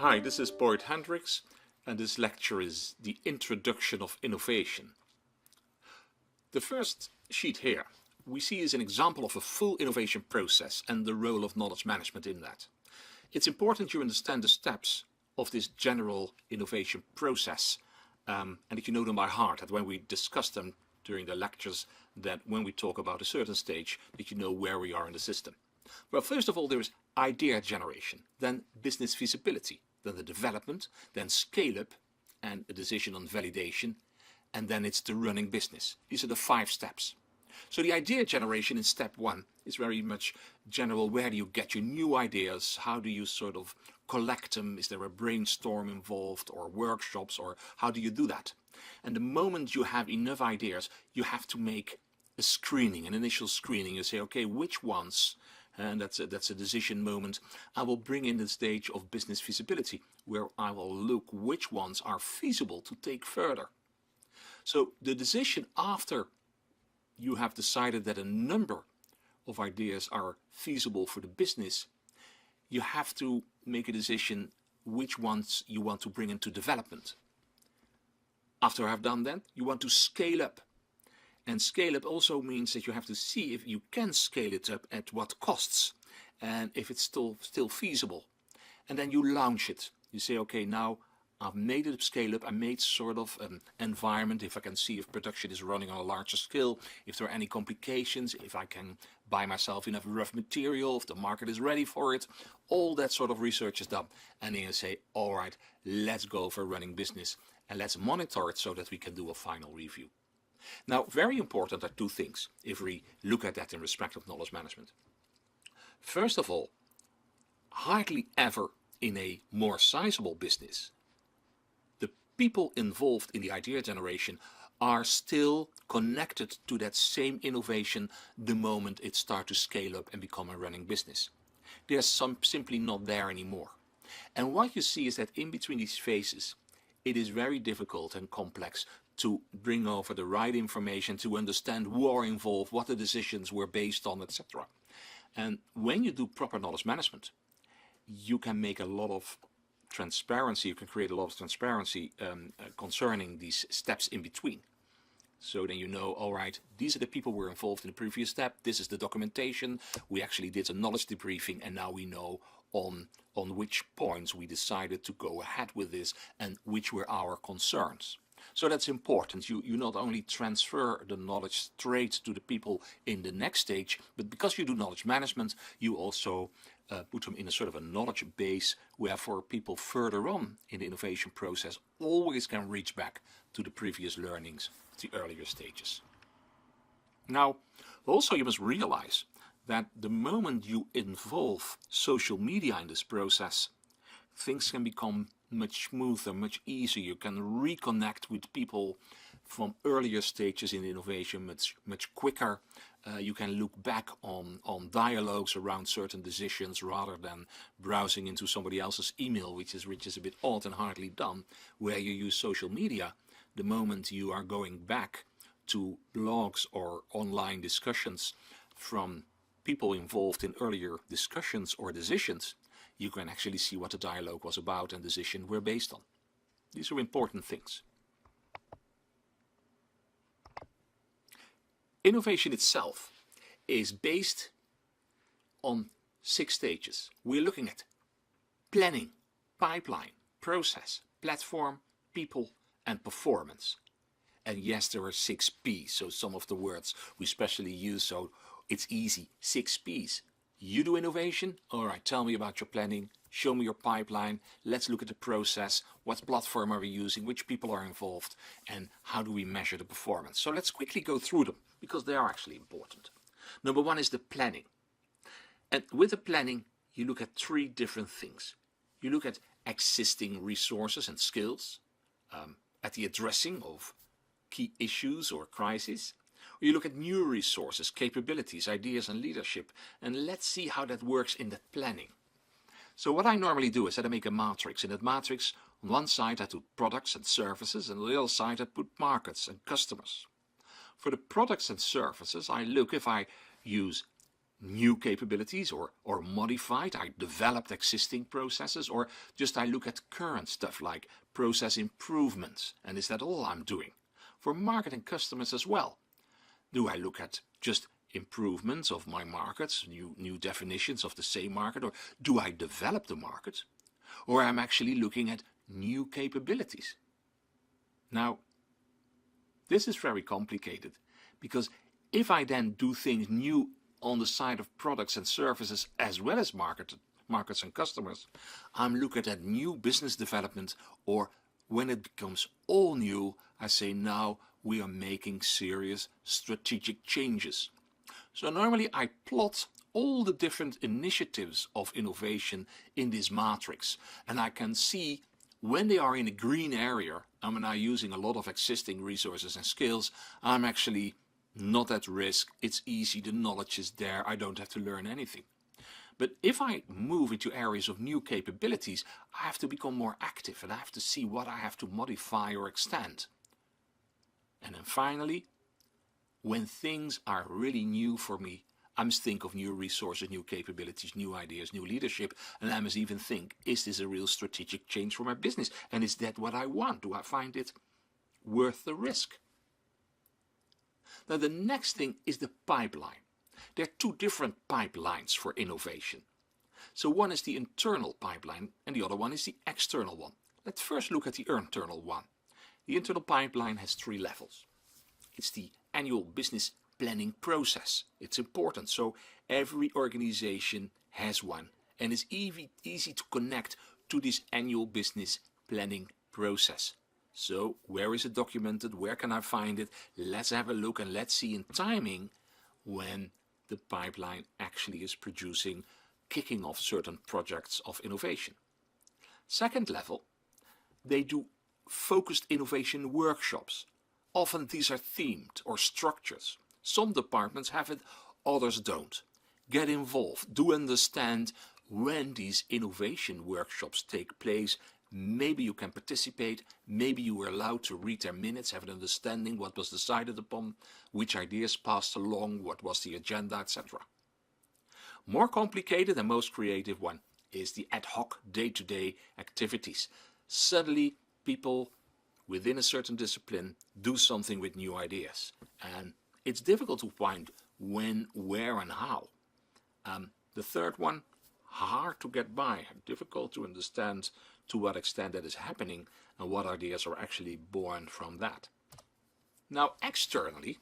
Hi, this is Boyd Hendricks, and this lecture is the introduction of innovation. The first sheet here we see is an example of a full innovation process and the role of knowledge management in that. It's important you understand the steps of this general innovation process and that you know them by heart, that when we discuss them during the lectures, that when we talk about a certain stage, that you know where we are in the system. Well, first of all, there is idea generation, then business feasibility, then the development, then scale-up and a decision on validation, and then it's the running business. These are the 5 steps. So the idea generation in step 1 is very much general. Where do you get your new ideas? How do you sort of collect them? Is there a brainstorm involved or workshops, or how do you do that? And the moment you have enough ideas, you have to make a screening, an initial screening. You say, okay, which ones? And that's a decision moment. I will bring in the stage of business feasibility, where I will look which ones are feasible to take further. So the decision after you have decided that a number of ideas are feasible for the business, you have to make a decision which ones you want to bring into development. After I have done that, you want to scale up. And scale up also means that you have to see if you can scale it up at what costs and if it's still feasible. And then you launch it. You say, okay, now I've made it scale up. I made sort of an environment, if I can see if production is running on a larger scale, if there are any complications, if I can buy myself enough rough material, if the market is ready for it. All that sort of research is done. And then you say, all right, let's go for running business and let's monitor it so that we can do a final review. Now, very important are 2 things if we look at that in respect of knowledge management. First of all, hardly ever in a more sizable business, the people involved in the idea generation are still connected to that same innovation the moment it starts to scale up and become a running business. They're simply not there anymore. And what you see is that in between these phases, it is very difficult and complex to bring over the right information, to understand who are involved, what the decisions were based on, etc. And when you do proper knowledge management, you can make a lot of transparency, you can create a lot of transparency concerning these steps in between. So then you know, all right, these are the people who were involved in the previous step, this is the documentation, we actually did a knowledge debriefing, and now we know on which points we decided to go ahead with this and which were our concerns. So that's important. You not only transfer the knowledge straight to the people in the next stage, but because you do knowledge management, you also put them in a sort of a knowledge base where for people further on in the innovation process always can reach back to the previous learnings, the earlier stages. Now, also you must realize that the moment you involve social media in this process, things can become much smoother, much easier. You can reconnect with people from earlier stages in innovation much quicker. You can look back on dialogues around certain decisions rather than browsing into somebody else's email, which is a bit odd and hardly done. Where you use social media, the moment you are going back to blogs or online discussions from people involved in earlier discussions or decisions, you can actually see what the dialogue was about and decisions were based on. These are important things. Innovation itself is based on 6 stages. We're looking at planning, pipeline, process, platform, people, and performance. And yes, there are 6 P's, so some of the words we specially use, so it's easy. 6 P's. You do innovation? All right, tell me about your planning, show me your pipeline, let's look at the process, what platform are we using, which people are involved, and how do we measure the performance. So let's quickly go through them, because they are actually important. Number 1 is the planning. And with the planning, you look at 3 different things. You look at existing resources and skills, at the addressing of key issues or crises. You look at new resources, capabilities, ideas and leadership, and let's see how that works in that planning. So what I normally do is that I make a matrix. In that matrix, on one side I put products and services, and on the other side I put markets and customers. For the products and services, I look if I use new capabilities or modified, I developed existing processes, or just I look at current stuff like process improvements, and is that all I'm doing? For marketing customers as well, do I look at just improvements of my markets, new definitions of the same market, or do I develop the market, or I'm actually looking at new capabilities? Now, this is very complicated, because if I then do things new on the side of products and services as well as markets and customers, I'm looking at new business development, or when it becomes all new, I say now we are making serious strategic changes. So normally I plot all the different initiatives of innovation in this matrix, and I can see when they are in a green area, I'm now using a lot of existing resources and skills, I'm actually not at risk, it's easy, the knowledge is there, I don't have to learn anything. But if I move into areas of new capabilities, I have to become more active and I have to see what I have to modify or extend. And then finally, when things are really new for me, I must think of new resources, new capabilities, new ideas, new leadership, and I must even think, is this a real strategic change for my business? And is that what I want? Do I find it worth the risk? Now the next thing is the pipeline. There are two different pipelines for innovation. So one is the internal pipeline and the other one is the external one. Let's first look at the internal one. The internal pipeline has three levels. It's the annual business planning process. It's important, so every organization has one, and it's easy to connect to this annual business planning process. So where is it documented? Where can I find it? Let's have a look and let's see in timing when the pipeline actually is producing, kicking off certain projects of innovation. Second level, they do focused innovation workshops. Often these are themed or structured. Some departments have it, others don't. Get involved, do understand when these innovation workshops take place. Maybe you can participate, maybe you were allowed to read their minutes, have an understanding what was decided upon, which ideas passed along, what was the agenda, etc. More complicated and most creative one is the ad hoc day-to-day activities. Suddenly people within a certain discipline do something with new ideas, and it's difficult to find when, where and how. The third one, hard to get by, difficult to understand to what extent that is happening and what ideas are actually born from that. Now externally,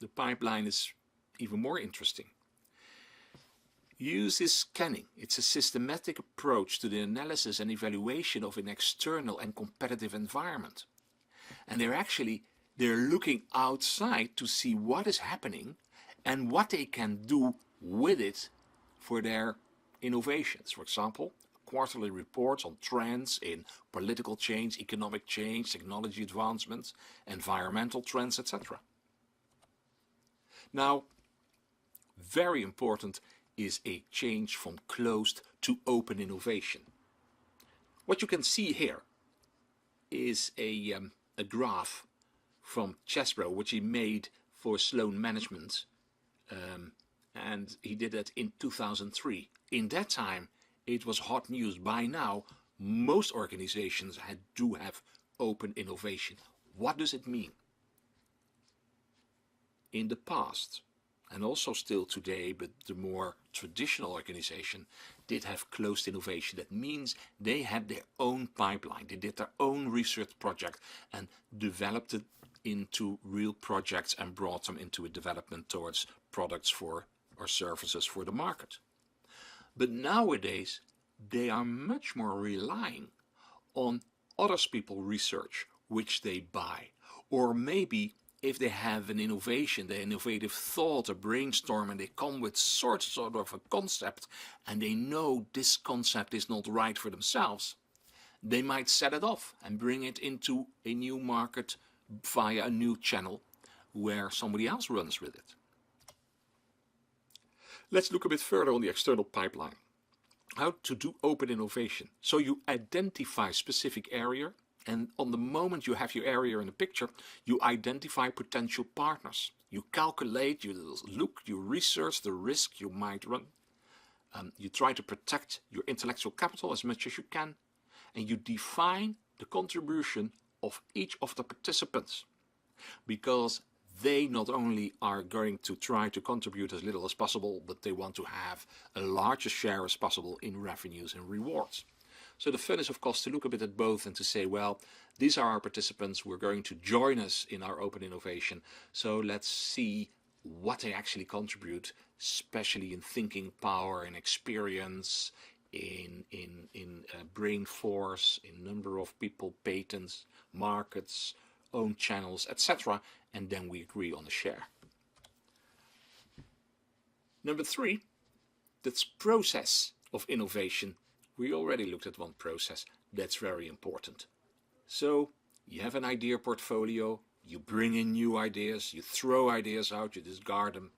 the pipeline is even more interesting. Use is scanning. It's a systematic approach to the analysis and evaluation of an external and competitive environment. And they're looking outside to see what is happening and what they can do with it for their innovations. For example, quarterly reports on trends in political change, economic change, technology advancements, environmental trends, etc. Now, very important is a change from closed to open innovation. What you can see here is a graph from Chesbrough, which he made for Sloan Management, and he did that in 2003. In that time, it was hot news. By now, most organizations do have open innovation. What does it mean? In the past, and also still today, but the more traditional organization did have closed innovation. That means they had their own pipeline. They did their own research project and developed it into real projects and brought them into a development towards products for or services for the market. But nowadays, they are much more relying on other people's research, which they buy. Or maybe if they have an innovation, the innovative thought, a brainstorm, and they come with sort of a concept, and they know this concept is not right for themselves, they might set it off and bring it into a new market via a new channel where somebody else runs with it. Let's look a bit further on the external pipeline. How to do open innovation. So you identify specific area, and on the moment you have your area in the picture, you identify potential partners. You calculate, you look, you research the risk you might run. You try to protect your intellectual capital as much as you can, and you define the contribution of each of the participants, because they not only are going to try to contribute as little as possible, but they want to have a larger share as possible in revenues and rewards. So the fun is, of course, to look a bit at both and to say, well, these are our participants, we're going to join us in our open innovation, so let's see what they actually contribute, especially in thinking power and experience, in brain force, in number of people, patents, markets, own channels, etc. And then we agree on a share. Number 3, that's process of innovation. We already looked at one process. That's very important. So you have an idea portfolio, you bring in new ideas, you throw ideas out, you discard them,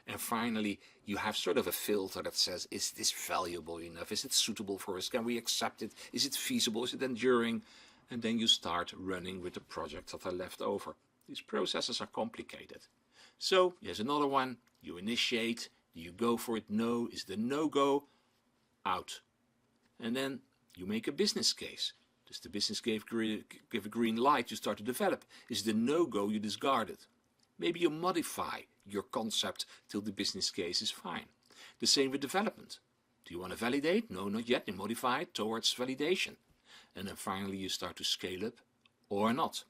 and finally you have sort of a filter that says, is this valuable enough? Is it suitable for us? Can we accept it? Is it feasible? Is it enduring? And then you start running with the projects that are left over. These processes are complicated. So here's another one. You initiate. Do you go for it? No. Is the no-go? Out. And then you make a business case. Does the business case give a green light? You start to develop. Is the no-go? You discard it. Maybe you modify your concept till the business case is fine. The same with development. Do you want to validate? No, not yet. You modify it towards validation. And then finally you start to scale up or not.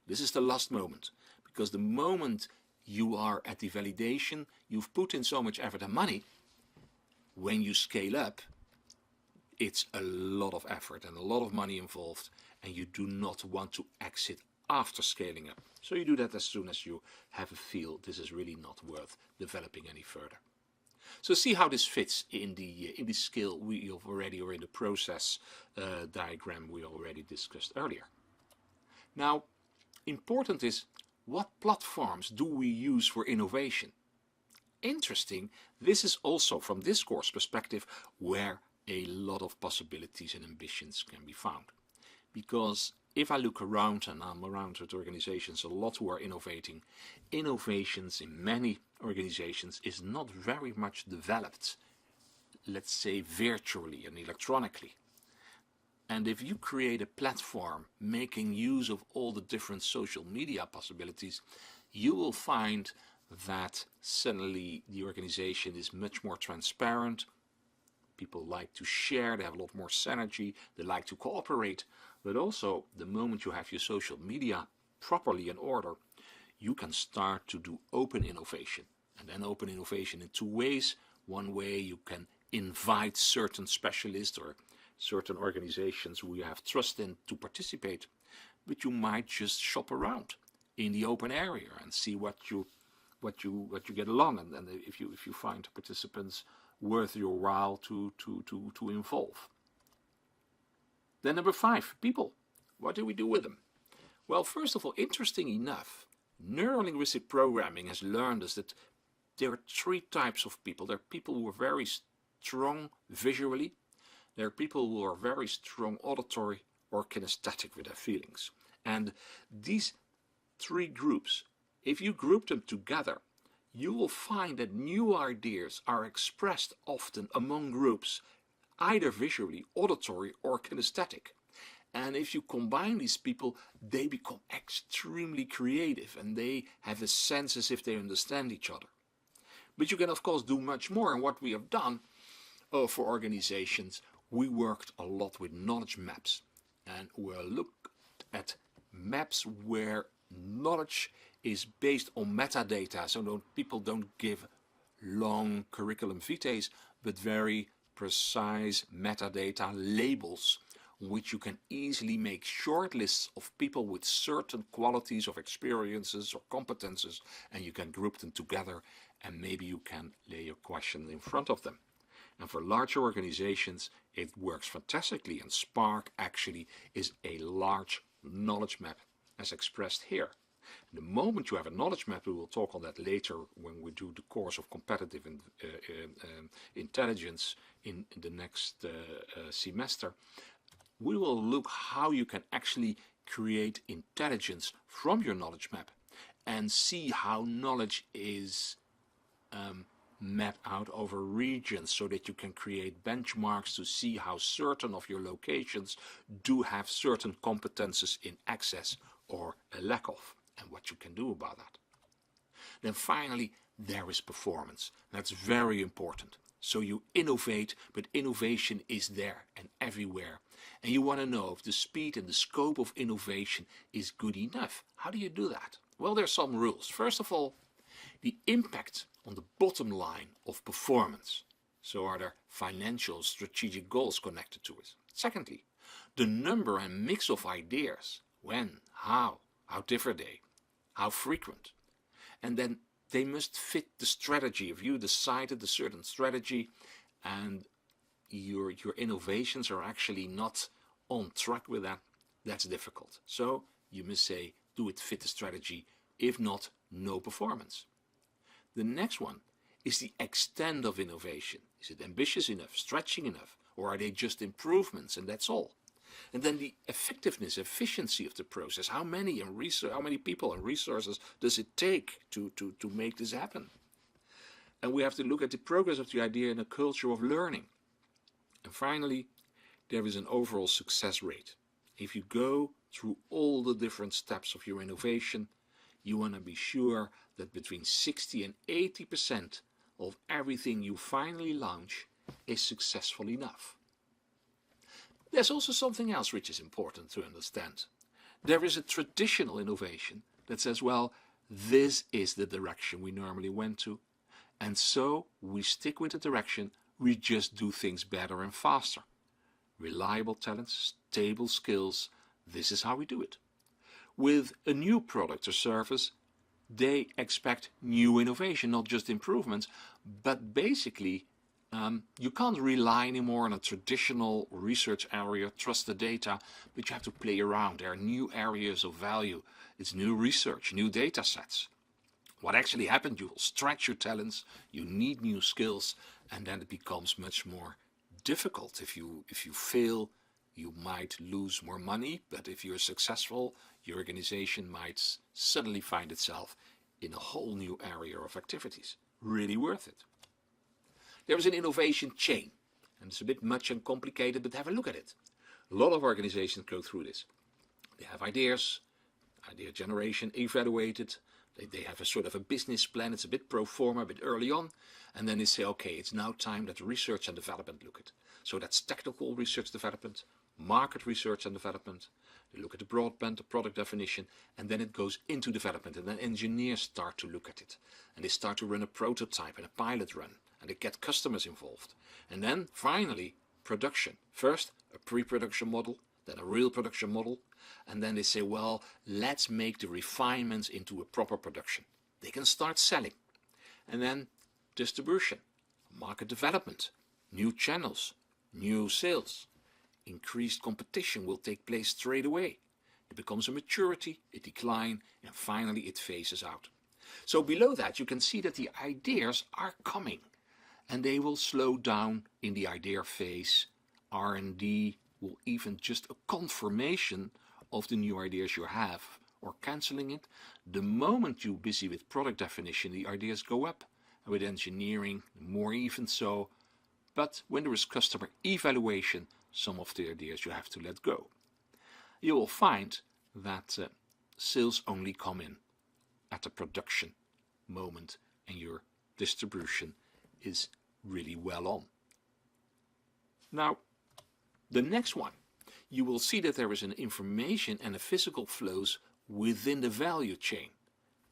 This is the last moment, because the moment you are at the validation, you've put in so much effort and money. When you scale up, it's a lot of effort and a lot of money involved, and you do not want to exit after scaling up. So you do that as soon as you have a feel this is really not worth developing any further. So see how this fits in the scale we have already, or in the process diagram we already discussed earlier. Now, important is, what platforms do we use for innovation? Interesting, this is also from this course perspective where a lot of possibilities and ambitions can be found. Because if I look around, and I'm around with organizations a lot who are innovating, innovations in many organizations is not very much developed, let's say virtually and electronically. And if you create a platform making use of all the different social media possibilities, you will find that suddenly the organization is much more transparent. People like to share, they have a lot more synergy, they like to cooperate. But also, the moment you have your social media properly in order, you can start to do open innovation. And then open innovation in 2 ways. One way, you can invite certain specialists or certain organizations who you have trust in to participate. But you might just shop around in the open area and see what you get along, and if you find participants worth your while to involve. Then number 5, people. What do we do with them? Well, first of all, interesting enough, neurolinguistic programming has learned us that there are 3 types of people. There are people who are very strong visually. There are people who are very strong auditory or kinesthetic with their feelings. And these 3 groups, if you group them together, you will find that new ideas are expressed often among groups, either visually, auditory, or kinesthetic. And if you combine these people, they become extremely creative and they have a sense as if they understand each other. But you can, of course, do much more. And what we have done for organizations, we worked a lot with knowledge maps. And we looked at maps where knowledge is based on metadata. So people don't give long curriculum vitae, but very precise metadata labels, which you can easily make short lists of people with certain qualities of experiences or competences, and you can group them together, and maybe you can lay your question in front of them. And for larger organizations, it works fantastically, and Spark actually is a large knowledge map as expressed here. The moment you have a knowledge map, we will talk on that later when we do the course of competitive intelligence in the next semester. We will look how you can actually create intelligence from your knowledge map. and see how knowledge is mapped out over regions, so that you can create benchmarks to see how certain of your locations do have certain competences in excess or a lack of, and what you can do about that. Then finally, there is performance. That's very important. So you innovate, but innovation is there and everywhere. And you want to know if the speed and the scope of innovation is good enough. How do you do that? Well, there are some rules. First of all, the impact on the bottom line of performance. So are there financial, strategic goals connected to it? Secondly, the number and mix of ideas. When, how differ they, how frequent. And then they must fit the strategy. If you decided a certain strategy and your innovations are actually not on track with that, that's difficult. So you must say, do it fit the strategy? If not, no performance. The next one is the extent of innovation. Is it ambitious enough, stretching enough, or are they just improvements and that's all? And then the effectiveness, efficiency of the process. How many people and resources does it take to make this happen? And we have to look at the progress of the idea in a culture of learning. And finally, there is an overall success rate. If you go through all the different steps of your innovation, you want to be sure that between 60 and 80% of everything you finally launch is successful enough. There's also something else which is important to understand. There is a traditional innovation that says, well, this is the direction we normally went to, and so we stick with the direction, we just do things better and faster. Reliable talents, stable skills, this is how we do it. With a new product or service, they expect new innovation, not just improvements, but basically you can't rely anymore on a traditional research area, trust the data, but you have to play around. There are new areas of value. It's new research, new data sets. What actually happened, you will stretch your talents, you need new skills, and then it becomes much more difficult. If you fail, you might lose more money, but if you're successful, your organization might suddenly find itself in a whole new area of activities. Really worth it. There is an innovation chain, and it's a bit much and complicated, but have a look at it. A lot of organizations go through this. They have ideas, idea generation, evaluated. They have a sort of a business plan. It's a bit pro forma, a bit early on. And then they say, okay, it's now time that research and development look at. So that's technical research development, market research and development. They look at the broadband, the product definition, and then it goes into development. And then engineers start to look at it. And they start to run a prototype and a pilot run. And they get customers involved. And then finally, production. First, a pre-production model, then a real production model. And then they say, well, let's make the refinements into a proper production. They can start selling. And then distribution, market development, new channels, new sales. Increased competition will take place straight away. It becomes a maturity, a decline, and finally it phases out. So below that you can see that the ideas are coming. And they will slow down in the idea phase. R&D will even just a confirmation of the new ideas you have, or cancelling it. The moment you're busy with product definition, the ideas go up. And with engineering, more even so. But when there is customer evaluation, some of the ideas you have to let go. You will find that sales only come in at the production moment, and your distribution is really well on. Now, the next one, you will see that there is an information and a physical flows within the value chain.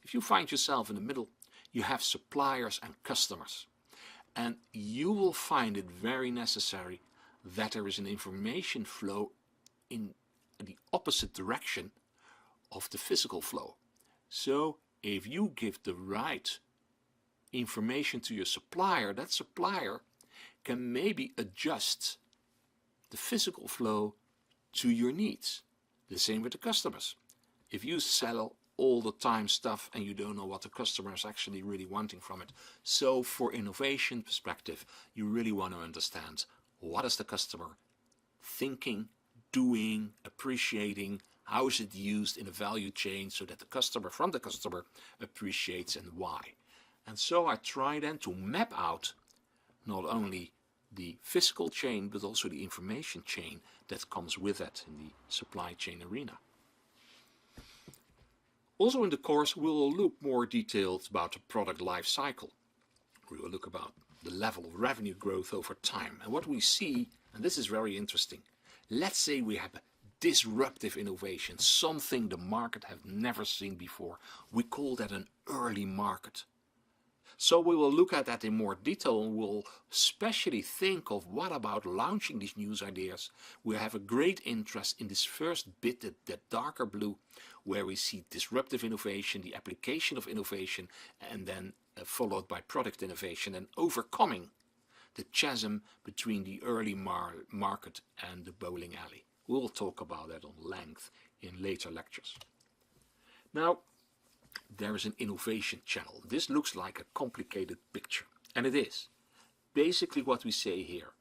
If you find yourself in the middle, you have suppliers and customers. And you will find it very necessary that there is an information flow in the opposite direction of the physical flow. So if you give the right information to your supplier, that supplier can maybe adjust the physical flow to your needs. The same with the customers. If you sell all the time stuff and you don't know what the customer is actually really wanting from it. So for innovation perspective, you really want to understand what is the customer thinking, doing, appreciating, How is it used in a value chain so that the customer, from the customer, appreciates, and why? And so I try then to map out not only the physical chain but also the information chain that comes with it in the supply chain arena. Also in the course we will look more detailed about the product life cycle. We will look about the level of revenue growth over time. And what we see, and this is very interesting, let's say we have a disruptive innovation, something the market has never seen before. We call that an early market. So we will look at that in more detail, and we'll especially think of what about launching these new ideas. We have a great interest in this first bit, that darker blue, where we see disruptive innovation, the application of innovation, and then followed by product innovation and overcoming the chasm between the early market and the bowling alley. We'll talk about that on length in later lectures. Now, there is an innovation channel. This looks like a complicated picture, and it is. Basically what we say here,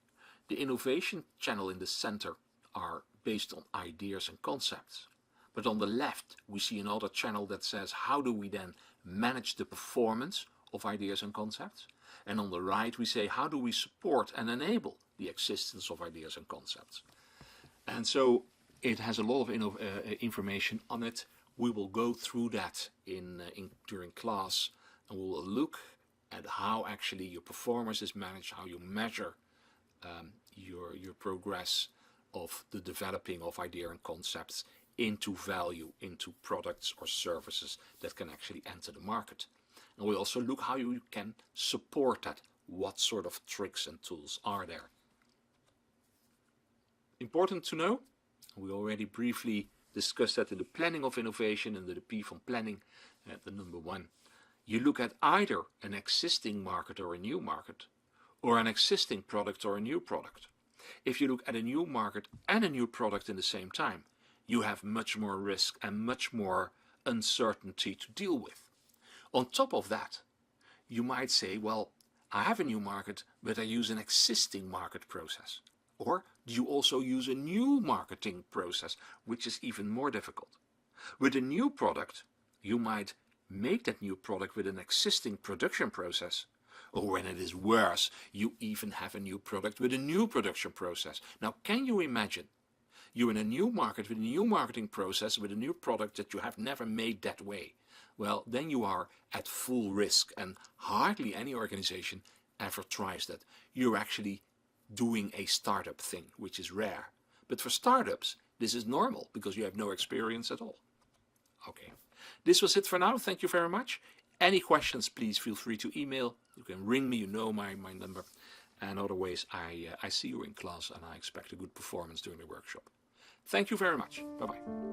the innovation channel in the center are based on ideas and concepts. But on the left we see another channel that says how do we then manage the performance of ideas and concepts. And on the right we say how do we support and enable the existence of ideas and concepts. And so it has a lot of information on it. We will go through that during class, and we will look at how actually your performance is managed, how you measure your progress of the developing of idea and concepts into value, into products or services that can actually enter the market. And we also look how you can support that. What sort of tricks and tools are there? Important to know, we already briefly discussed that in the planning of innovation, and the P from planning, the number 1. You look at either an existing market or a new market, or an existing product or a new product. If you look at a new market and a new product in the same time, you have much more risk and much more uncertainty to deal with. On top of that, you might say, well, I have a new market, but I use an existing market process. Or do you also use a new marketing process, which is even more difficult? With a new product, you might make that new product with an existing production process. Or when it is worse, you even have a new product with a new production process. Now, can you imagine? You're in a new market with a new marketing process with a new product that you have never made that way. Well, then you are at full risk, and hardly any organization ever tries that. You're actually doing a startup thing, which is rare. But for startups, this is normal because you have no experience at all. Okay, this was it for now. Thank you very much. Any questions, please feel free to email. You can ring me, you know my number. And otherwise, I see you in class, and I expect a good performance during the workshop. Thank you very much. Bye-bye.